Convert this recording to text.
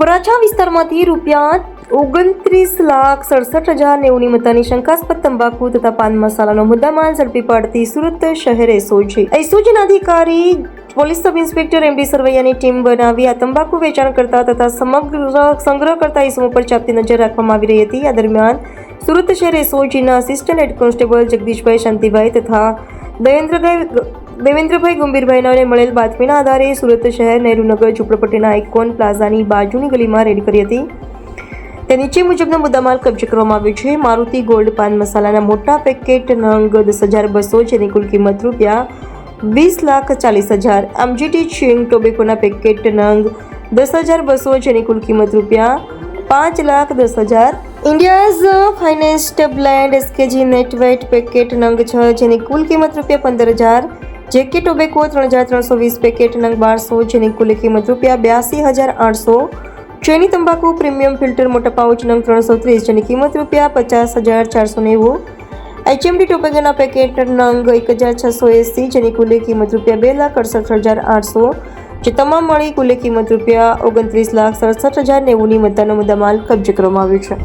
વરાછા વિસ્તારમાંથી ₹29,67,090ની મત્તાની શંકાસ્પદ તંબાકુ તથા પાન મસાલાનો મુદ્દામાલ ઝડપી પાડતી સુરત શહેર એસઓજીના અધિકારી પોલીસ સબ ઇન્સ્પેક્ટર એમડી સરવૈયાની ટીમ બનાવી આ તંબાકુ વેચાણ કરતા તથા સંગ્રહ કરતા ઇસમો પર ચાંપતી નજર રાખવામાં આવી રહી હતી। આ દરમિયાન સુરત શહેર એસઓજીના આસિસ્ટન્ટ હેડ કોન્સ્ટેબલ જગદીશભાઈ શાંતિભાઈ તથા દેવેન્દ્રભાઈ ગંભીરભાઈને મળેલ બાતમીના આધારે સુરત શહેર નહેરુનગર ઝુંપડપટ્ટીના આઇકોન પ્લાઝાની બાજુની ગલીમાં રેડ કરી હતી। તે નીચે મુજબનો મુદ્દામાલ કબજે કરવામાં આવ્યો છે। મારુતિ ગોલ્ડ પાન મસાલાના મોટા પેકેટ નંગ 10,200 જેની કુલ કિંમત ₹20,40,000, એમજીટી ચ્યુઇંગ ટોબેકોના પેકેટ નંગ 10,200 જેની કુલ કિંમત ₹5,10,000, ઇન્ડિયાઝ ફાઇનેસ્ટ બ્લેન્ડ એસકેજી નેટવેટ પેકેટ નંગ 6 જેની કુલ કિંમત ₹15,000, જેકે ટોબેકો 3,320 પેકેટ નંગ 1200 જેની કુલ કિંમત ₹82,800, ચેની તંબાકુ પ્રીમિયમ ફિલ્ટર મોટા પાઉચ નંગ 330 જેની કિંમત ₹50,490, એચએમડી ટોબેકોના પેકેટ નંગ 1,680 જેની કુલ કિંમત ₹2,68,800, જે તમામ મળી કુલ કિંમત ₹29,67,090ની મત્તાનો મુદ્દામાલ કબજે કરવામાં આવ્યો છે।